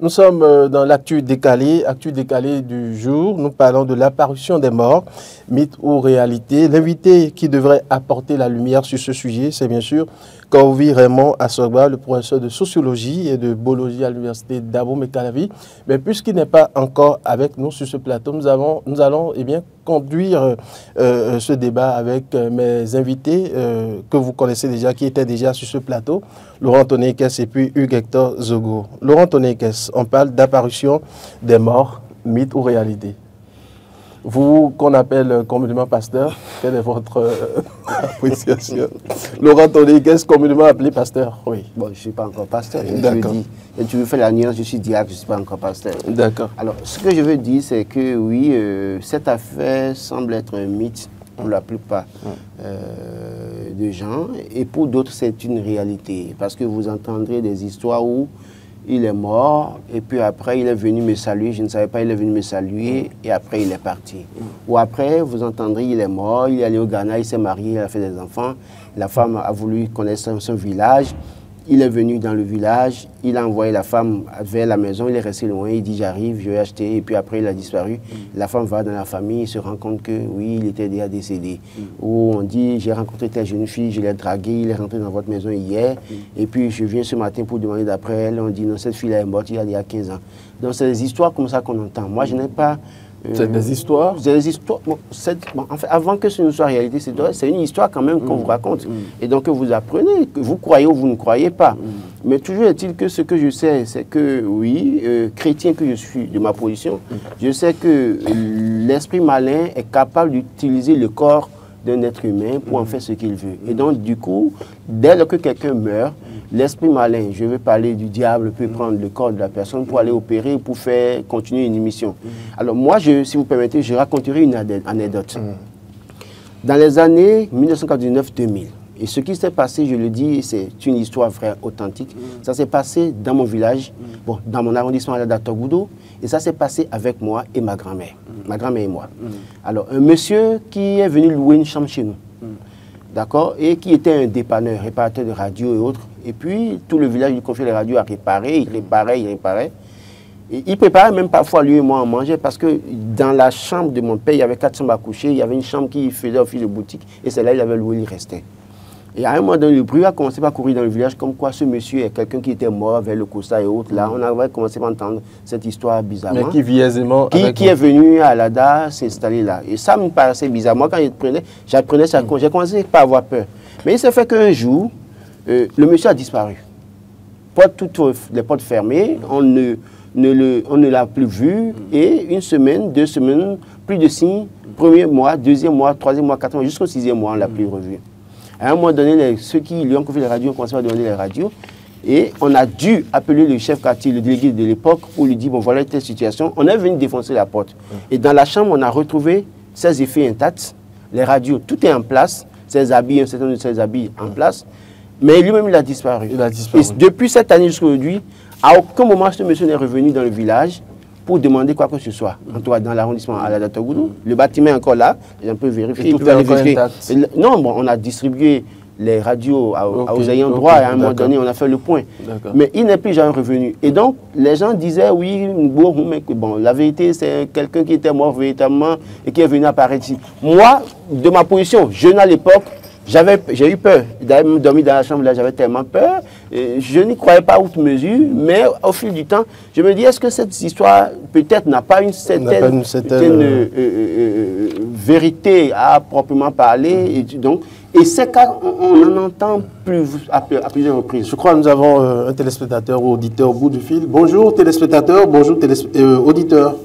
Nous sommes dans l'actu décalé du jour. Nous parlons de l'apparition des morts, mythe ou réalité. L'invité qui devrait apporter la lumière sur ce sujet, c'est bien sûr Corvi Raymond Assogba, le professeur de sociologie et de biologie à l'université d'Abomey-Calavi. Mais puisqu'il n'est pas encore avec nous sur ce plateau, nous allons conduire ce débat avec mes invités que vous connaissez déjà, qui étaient déjà sur ce plateau, Laurent Tonekes et puis Hugues Hector Zogo. Laurent Tonekes, on parle d'apparition des morts, mythe ou réalité. Vous, qu'on appelle communément pasteur, quelle est votre appréciation? Laurent Tonekes, communément appelé pasteur, oui. Bon, je ne suis pas encore pasteur. D'accord. Tu veux faire la nuance, je suis diacre, je ne suis pas encore pasteur. D'accord. Alors, ce que je veux dire, c'est que oui, cette affaire semble être un mythe pour la plupart de gens, et pour d'autres, c'est une réalité. Parce que vous entendrez des histoires où il est mort, et puis après, il est venu me saluer. Je ne savais pas, il est venu me saluer, et après, il est parti. Ou après, vous entendrez, il est mort, il est allé au Ghana, il s'est marié, il a fait des enfants. La femme a voulu connaître son village. Il est venu dans le village, il a envoyé la femme vers la maison, il est resté loin, il dit j'arrive, je vais acheter, et puis après il a disparu. La femme va dans la famille, il se rend compte que oui, il était déjà décédé. Ou on dit j'ai rencontré telle jeune fille, je l'ai draguée, il est rentré dans votre maison hier, et puis je viens ce matin pour demander d'après elle, on dit non, cette fille-là est morte il y a 15 ans. Donc c'est des histoires comme ça qu'on entend. Moi je n'ai pas... c'est des histoires? C'est des histoires. Bon, en fait, avant que ce ne soit réalité, c'est une histoire quand même qu'on vous raconte. Et donc que vous apprenez, que vous croyez ou vous ne croyez pas. Mais toujours est-il que ce que je sais, c'est que oui, chrétien que je suis de ma position, je sais que l'esprit malin est capable d'utiliser le corps d'un être humain pour en faire ce qu'il veut. Et donc du coup, dès lors que quelqu'un meurt, l'esprit malin, je veux parler du diable, peut prendre le corps de la personne pour aller opérer, pour faire continuer une émission. Alors moi, si vous permettez, je raconterai une anecdote. Dans les années 1999-2000, et ce qui s'est passé, je le dis, c'est une histoire vraie, authentique. Ça s'est passé dans mon village, bon, dans mon arrondissement à la Datogudo, et ça s'est passé avec moi et ma grand-mère. Ma grand-mère et moi. Alors, un monsieur qui est venu louer une chambre chez nous. D'accord, et qui était un dépanneur, réparateur de radio et autres. Et puis, tout le village lui confiait les radios à réparer, il réparait. Et il préparait même parfois lui et moi à manger parce que dans la chambre de mon père, il y avait 4 chambres à coucher, il y avait une chambre qui faisait office de boutique et celle-là, il avait loué, il restait. Et à un moment donné, le bruit a commencé à courir dans le village comme quoi ce monsieur est quelqu'un qui était mort vers le Costa et autres. Là, on avait commencé à entendre cette histoire bizarrement. Mais qui vit aisément qui est venu à Alada s'installer là. Et ça me paraissait bizarre. Moi, quand j'apprenais ça, j'ai commencé par avoir peur. Mais il s'est fait qu'un jour, le monsieur a disparu. Toutes les portes fermées, on ne l'a plus vu. Et une semaine, 2 semaines, plus de signes. Premier mois, 2e mois, 3e mois, 4e mois, jusqu'au 6e mois, on ne l'a plus revu. À un moment donné, ceux qui lui ont confié les radios ont commencé à demander les radios. Et on a dû appeler le chef quartier, le délégué de l'époque, pour lui dire, bon voilà telle situation. On est venu défoncer la porte. Et dans la chambre, on a retrouvé ses effets intacts, les radios, tout est en place, ses habits, un certain nombre de ses habits en place. Mais lui-même, il a disparu. Et depuis cette année jusqu'à aujourd'hui, à aucun moment, ce monsieur n'est revenu dans le village pour demander quoi que ce soit. En tout cas, dans l'arrondissement à la Datogoudou, le bâtiment est encore là, les gens peuvent vérifier. Tout est encore intact. Non, bon, on a distribué les radios aux ayants droit et à un moment donné, on a fait le point. Mais il n'est plus jamais revenu. Et donc, les gens disaient, oui, bon, la vérité, c'est quelqu'un qui était mort véritablement et qui est venu apparaître ici. Moi, de ma position, jeune à l'époque, j'ai eu peur. D'ailleurs, dormi dans la chambre, là, j'avais tellement peur. Je n'y croyais pas outre mesure, mais au fil du temps, je me dis, est-ce que cette histoire, peut-être, n'a pas une certaine vérité à proprement parler. Et ces cas, on en entend plus à plusieurs reprises. Je crois que nous avons un téléspectateur ou auditeur au bout du fil. Bonjour téléspectateur, bonjour auditeur.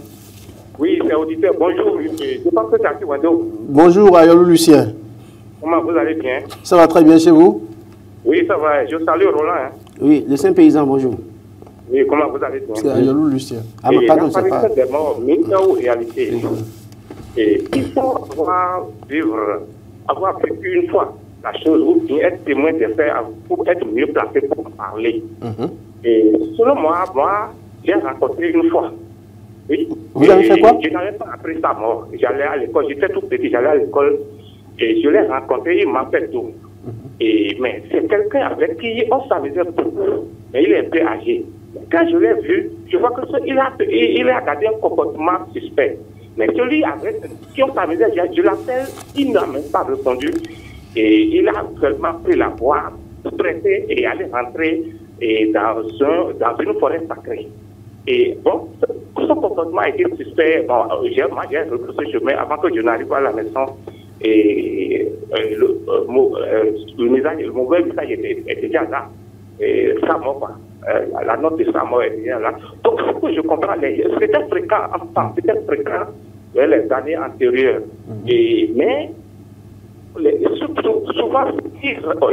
Oui, c'est auditeur. Bonjour, je pense que c'est Aki Wado. Bonjour Ayolou Lucien. Comment vous allez bien? Ça va très bien chez vous? Oui, ça va. Je salue Roland. Hein. Oui, le Saint-Paysan, bonjour. Oui, comment vous allez bien? C'est Ayolou Lucien. Ah, mais pardon, c'est pas... des morts, mythe ou réalité. Et il faut avoir vécu une fois la chose ou bien être témoin des faits pour être mieux placé pour en parler. Et selon moi, j'ai rencontré une fois. Oui. Vous avez fait quoi? Je n'avais pas appris sa mort. J'allais à l'école, j'étais tout petit, j'allais à l'école. Et je l'ai rencontré, il m'appelle tout. Mais c'est quelqu'un avec qui on s'amusait beaucoup. Mais il est un peu âgé. Quand je l'ai vu, je vois qu'il a gardé un comportement suspect. Mais celui qui ont s'amusé, je l'appelle, il n'a même pas répondu. Et il a seulement pris la voie, pressé et allé rentrer dans une forêt sacrée. Et bon, son comportement a été suspect. Bon, j'ai repris ce chemin avant que je n'arrive à la maison. Et le mauvais message était déjà là. Et ça mort, quoi. La note de sa mort est déjà là. Donc, ce que je comprends, c'était fréquent en temps, c'était fréquent les années antérieures. Mais souvent,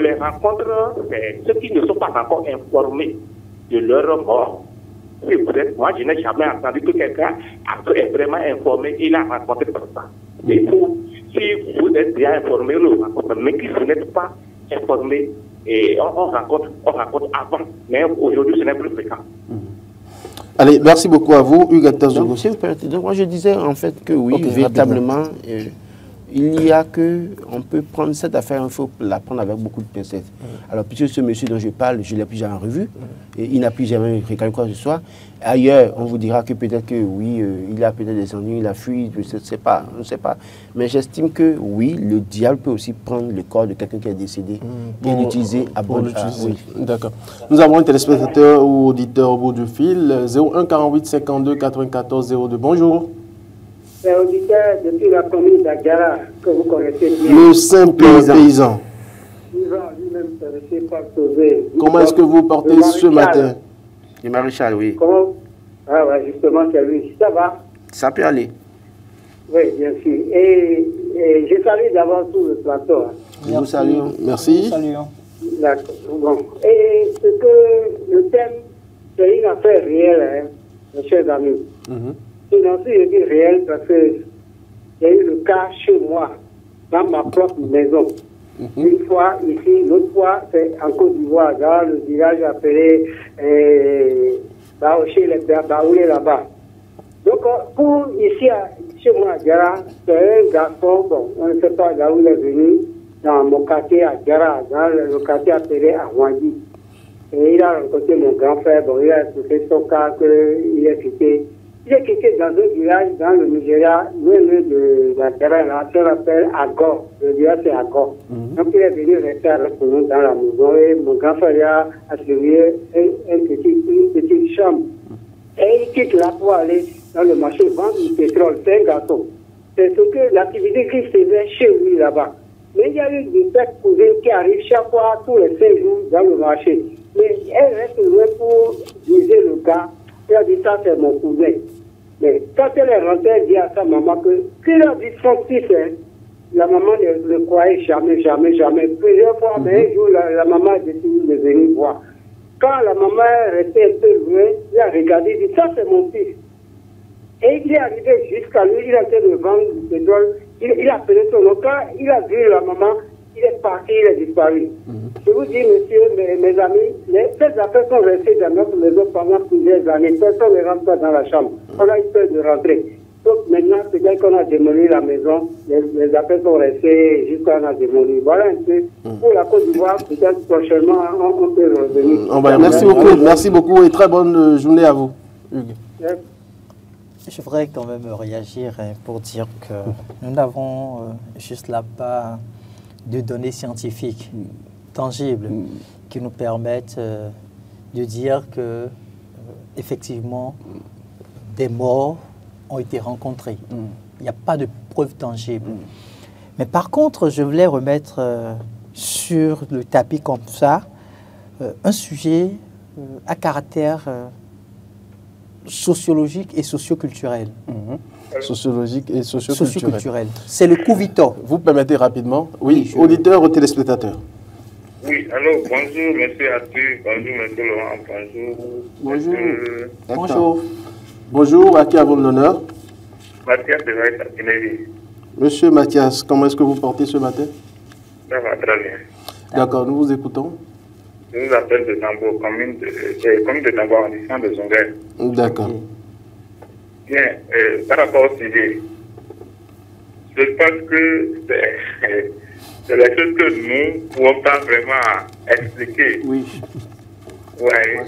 les rencontres, c'est ceux qui ne sont pas encore informés de leur mort. Moi, je n'ai jamais entendu que quelqu'un est vraiment informé, il a rencontré comme ça. Et si vous êtes bien informé, mais si vous n'êtes pas informé, et on rencontre avant, mais aujourd'hui ce n'est plus fréquent. Allez, merci beaucoup à vous, Hugues. Donc, moi je disais en fait que oui, véritablement, il y a que, on peut prendre cette affaire, il faut la prendre avec beaucoup de pincettes. Alors, puisque ce monsieur dont je parle, je ne l'ai plus jamais revu, et il n'a plus jamais réclamé quoi que ce soit. Ailleurs, on vous dira que peut-être que oui, il a peut-être descendu, il a fui, je ne sais pas, Mais j'estime que oui, le diable peut aussi prendre le corps de quelqu'un qui est décédé et l'utiliser à bon escient. Oui. D'accord. Nous avons un téléspectateur ou auditeur au bout du fil, 01 48 52 94 02. Bonjour. C'est auditeur depuis la commune d'Agara que vous connaissez bien. Le simple paysan. Lui-même intéressé par sauver. Comment est-ce que vous portez ce matin? Le maréchal, oui. Comment? Ah ouais, justement, c'est lui. Ça va? Ça peut aller. Oui, bien sûr. Et je salue d'abord tout le plateau. Je vous salue. Merci. D'accord. Bon. Et ce que le thème, c'est une affaire réelle, mes chers amis. Sinon, si je dis réel, parce que il y a eu le cas chez moi, dans ma propre maison. Une fois ici, l'autre fois, c'est en Côte d'Ivoire, dans le village appelé Baoulé là-bas. Donc, pour ici, chez moi à Gara, c'est un garçon, bon, on ne sait pas là où il est venu, dans mon quartier à Gara, dans le quartier appelé Arwandi. Et il a rencontré mon grand frère, bon, il a expliqué son cas, qu'il est quitté. Il est quitté dans un village dans le Nigeria, loin de la terre, là, qu'on appelle Agor. Le village c'est Agor. Donc il est venu rester avec nous dans la maison et mon grand frère a attribué une petite chambre. Et il quitte là pour aller dans le marché vendre du pétrole. C'est un garçon. C'est ce que l'activité qu'il faisait chez lui là-bas. Mais il y a eu des cousines qui arrivent chaque fois, tous les 5 jours, dans le marché. Mais elle reste loin pour viser le gars. Elle a dit ça, c'est mon cousin. Mais quand elle est rentrée, elle dit à sa maman que qu'il a dit son fils, la maman ne le croyait jamais. Plusieurs fois, mais un jour, la maman a décidé de venir voir. Quand la maman est restée un peu loin, il a regardé, il dit ça, c'est mon fils. Et il est arrivé jusqu'à lui, il a fait de vendre du pétrole, il a appelé son nom. Quand il a vu la maman, il est parti, il est disparu. Je vous dis, monsieur, mes amis, ces affaires sont restées dans notre maison pendant plusieurs années. Personne ne rentre pas dans la chambre. On a eu peur de rentrer. Donc maintenant, peut-être qu'on a démoli la maison, les affaires sont restées jusqu'à on a démoli. Voilà un peu. Pour la Côte d'Ivoire, peut-être prochainement, on peut revenir. Merci beaucoup et très bonne journée à vous, Hugues. Je voudrais quand même réagir pour dire que nous n'avons juste là-bas de données scientifiques tangibles qui nous permettent de dire que effectivement des morts ont été rencontrés. Il n'y a pas de preuves tangibles. Mais par contre, je voulais remettre sur le tapis comme ça un sujet à caractère sociologique et socioculturel. Sociologique et socioculturel. C'est le Covid-19. Vous permettez rapidement? Oui, auditeur ou téléspectateur. Oui, allô, bonjour, monsieur Atu, bonjour, monsieur Laurent, bonjour. Bonjour, à qui avons l'honneur? Mathias de Vaïta, Guinée. Monsieur Mathias, comment est-ce que vous portez ce matin? Ça va très bien. D'accord, nous vous écoutons. Je vous appelle de Tambo, commune de Tambo, arrondissement de Zonguel. D'accord. Bien, par rapport au sujet, je pense que c'est la chose que nous ne pouvons pas vraiment expliquer. Oui. Ouais.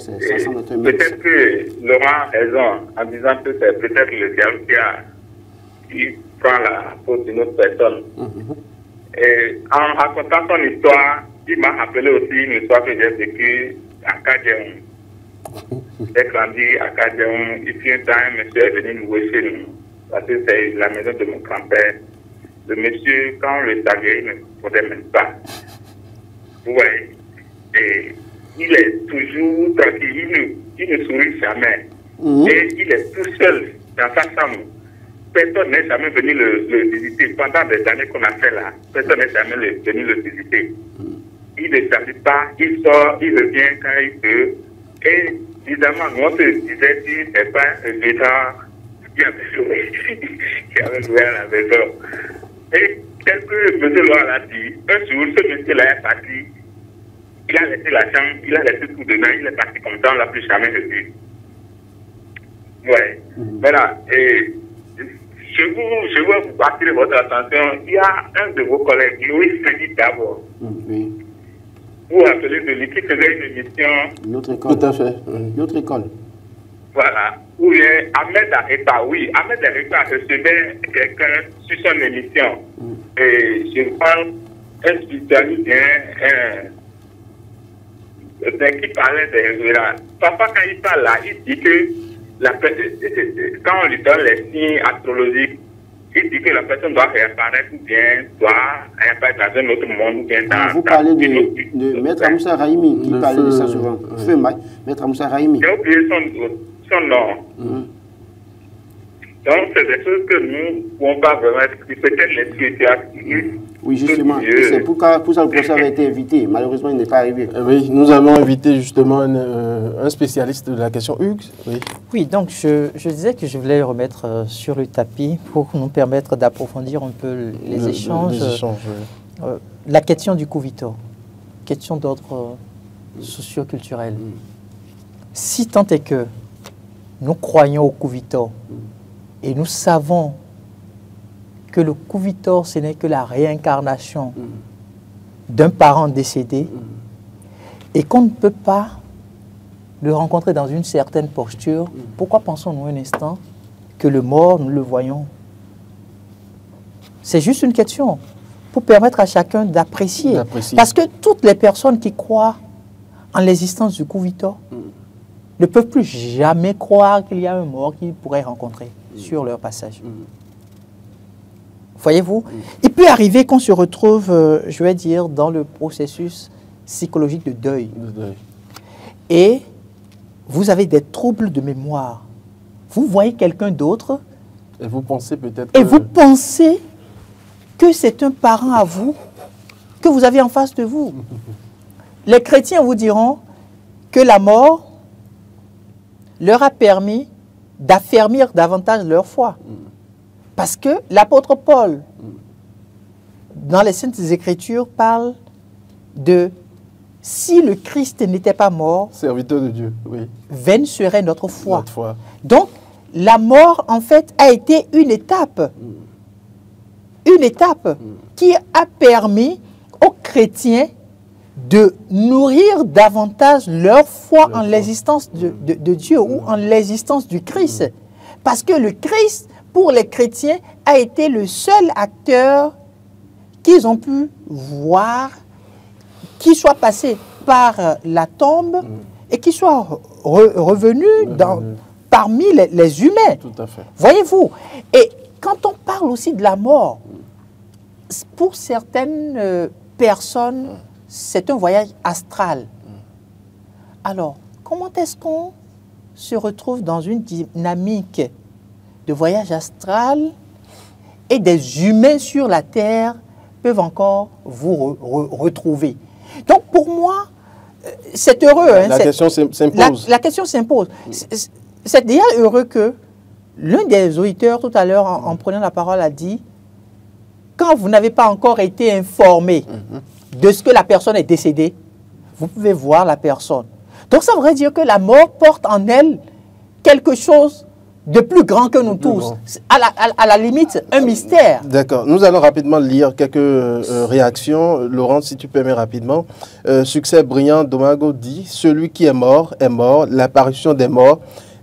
Peut-être que Laurent a raison en disant que c'est peut-être le diable qui prend la faute d'une autre personne. Et en racontant son histoire, il m'a rappelé aussi une histoire que j'ai vécue à Kadjeum. J'ai grandi à Kadjeum. Ici, un temps, un monsieur est venu nous voir chez nous. Parce que c'est la maison de mon grand-père. Le monsieur, quand on le savait, il ne répondait même pas. Ouais. Et il est toujours tranquille. Il ne sourit jamais. Et il est tout seul dans sa chambre. Personne n'est jamais venu le visiter. Pendant des années qu'on a fait là, personne n'est jamais venu le visiter. Il ne s'habille pas, il sort, il revient quand il peut. Et évidemment, nous on se disait si c'est pas un guitare qui avait joué à la maison. Et tel que M. Loire l'a dit, un jour, ce monsieur-là est parti. Il a laissé la chambre, il a laissé tout dedans, il est parti comme ça, on ne l'a plus jamais revu. Ouais. Voilà. Et je veux vous attirer votre attention. Il y a un de vos collègues, Louis Félix d'abord. Oui. Vous vous rappelez de lui qui faisait une émission. Notre école. Tout à fait. Notre école. Voilà. Où il y a Ahmed Arepa. Oui, Ahmed Arepa recevait quelqu'un sur son émission. Et je pense un spécialiste qui parlait des voilà. Papa, quand il parle là, il dit que quand on lui donne les signes astrologiques, il dit que la personne doit réapparaître ou bien doit réapparaître dans un autre monde ou bien dans... Vous parlez de Maître Moussa Rahimi qui parlait de ça souvent. Maître Moussa Rahimi. J'ai oublié son nom. Donc, c'est des choses que nous ne pouvons pas vraiment expliquer. Peut-être les spécialistes. Oui, justement. C'est pour ça que le professeur avait été invité. Malheureusement, il n'est pas arrivé. Oui, nous avons invité justement un spécialiste de la question, Hugues. Oui, donc je disais que je voulais remettre sur le tapis pour nous permettre d'approfondir un peu les échanges. La question du Kuvito, question d'ordre socio-culturel. Si tant est que nous croyons au Kuvito et nous savons que le Kuvito, ce n'est que la réincarnation d'un parent décédé et qu'on ne peut pas le rencontrer dans une certaine posture, pourquoi pensons-nous un instant que le mort, nous le voyons? C'est juste une question pour permettre à chacun d'apprécier. Parce que toutes les personnes qui croient en l'existence du Kuvito ne peuvent plus jamais croire qu'il y a un mort qu'ils pourraient rencontrer sur leur passage. Voyez-vous, il peut arriver qu'on se retrouve, je vais dire, dans le processus psychologique de deuil. Et vous avez des troubles de mémoire. Vous voyez quelqu'un d'autre. Et vous pensez peut-être que... Et vous pensez que c'est un parent à vous, que vous avez en face de vous. Les chrétiens vous diront que la mort leur a permis d'affermir davantage leur foi. Parce que l'apôtre Paul, dans les Saintes Écritures, parle de « si le Christ n'était pas mort, serviteur de Dieu, vaine serait notre foi. » Notre foi. Donc, la mort, en fait, a été une étape qui a permis aux chrétiens de nourrir davantage leur foi en l'existence de Dieu ou en l'existence du Christ. Parce que le Christ, pour les chrétiens, a été le seul acteur qu'ils ont pu voir, qui soit passé par la tombe et qui soit revenu parmi les humains. Tout à fait. Voyez-vous? Et quand on parle aussi de la mort, pour certaines personnes, c'est un voyage astral. Alors, comment est-ce qu'on se retrouve dans une dynamique de voyage astral et des humains sur la Terre peuvent encore vous retrouver? Donc, pour moi, c'est heureux. La question s'impose. La question s'impose. C'est déjà heureux que l'un des auditeurs, tout à l'heure, en prenant la parole, a dit « Quand vous n'avez pas encore été informé de ce que la personne est décédée, vous pouvez voir la personne. » Donc, ça voudrait dire que la mort porte en elle quelque chose de plus grand que nous tous. À la limite, un mystère. D'accord. Nous allons rapidement lire quelques réactions. Laurent, si tu permets rapidement. Succès brillant, Domago dit « Celui qui est mort est mort. L'apparition des morts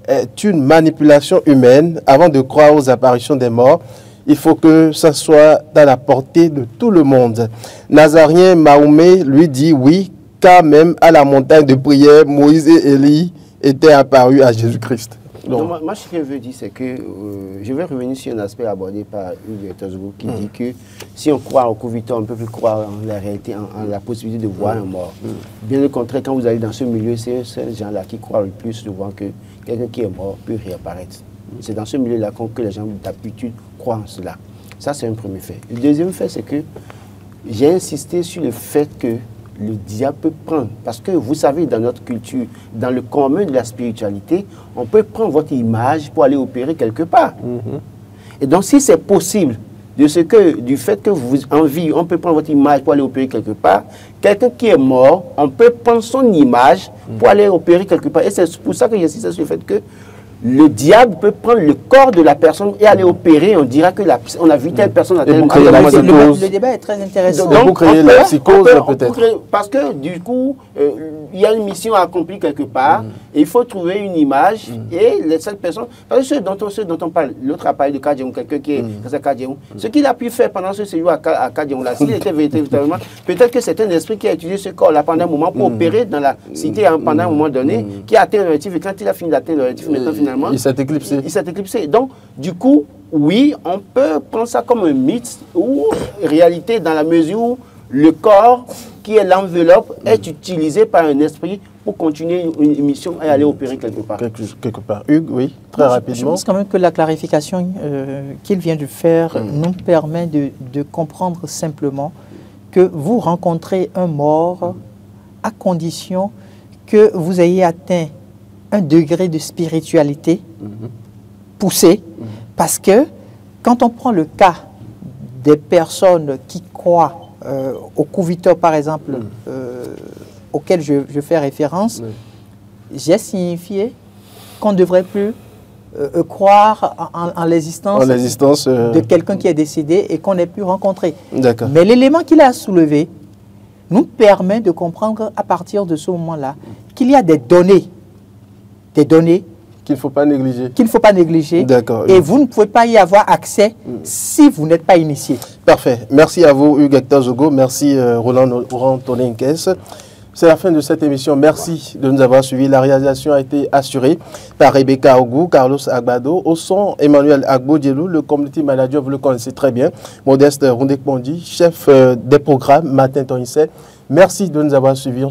est une manipulation humaine. Avant de croire aux apparitions des morts, il faut que ça soit à la portée de tout le monde. » Nazarien Mahomet lui dit « Oui, car même à la montagne de prière, Moïse et Élie étaient apparus à Jésus-Christ. » Moi, ce que je veux dire, c'est que je vais revenir sur un aspect abordé par Hugues Tozogo qui dit que si on croit au Covid, on ne peut plus croire en la réalité, en la possibilité de voir un mort. Bien au contraire, quand vous allez dans ce milieu, c'est ces gens-là qui croient le plus souvent que quelqu'un qui est mort peut réapparaître. C'est dans ce milieu-là que les gens d'habitude croient en cela. Ça, c'est un premier fait. Le deuxième fait, c'est que j'ai insisté sur le fait que le diable peut prendre. Parce que vous savez, dans notre culture, dans le commun de la spiritualité, on peut prendre votre image pour aller opérer quelque part. Et donc, si c'est possible, du fait que vous en vie, on peut prendre votre image pour aller opérer quelque part, quelqu'un qui est mort, on peut prendre son image pour aller opérer quelque part. Et c'est pour ça que j'insiste sur le fait que le diable peut prendre le corps de la personne et aller opérer. On dira que on a vu telle personne à tel moment. Le débat est très intéressant. Donc, pour créer la psychose, peut-être. Parce que du coup, il y a une mission à accomplir quelque part. Et il faut trouver une image. Et cette personne, parce que ceux dont on parle, l'autre a parlé de Kadjeon, quelqu'un qui est dans Kadjeon. Ce qu'il a pu faire pendant ce séjour à Kadjeon, là, s'il était véritablement, peut-être que c'est un esprit qui a utilisé ce corps-là pendant un moment pour opérer dans la cité pendant un moment donné, qui a atteint l'objectif. Et quand il a fini d'atteindre l'objectif, maintenant, finalement, il s'est éclipsé. Il s'est éclipsé. Donc, du coup, oui, on peut prendre ça comme un mythe ou réalité dans la mesure où le corps, qui est l'enveloppe, est utilisé par un esprit pour continuer une mission et aller opérer quelque part. Quelque part. Hugues, oui, très rapidement. Je pense quand même que la clarification qu'il vient de faire nous permet de comprendre simplement que vous rencontrez un mort à condition que vous ayez atteint un degré de spiritualité poussé, parce que quand on prend le cas des personnes qui croient au Kouvitor, par exemple, auquel je fais référence, j'ai signifié qu'on ne devrait plus croire en l'existence de quelqu'un qui est décédé et qu'on ait pu rencontrer. Mais l'élément qu'il a soulevé nous permet de comprendre à partir de ce moment-là qu'il y a des données qu'il ne faut pas négliger. Qu'il ne faut pas négliger. D'accord. Et vous ne pouvez pas y avoir accès si vous n'êtes pas initié. Parfait. Merci à vous, Hugues Tozogo. Merci, Roland Toninkès. C'est la fin de cette émission. Merci de nous avoir suivis. La réalisation a été assurée par Rebecca Ogou, Carlos Agbado. Au son, Emmanuel Agbo-Djelou, le community manager, vous le connaissez très bien. Modeste Rondek-Pondi, chef des programmes, Martin Tonissé. Merci de nous avoir suivis.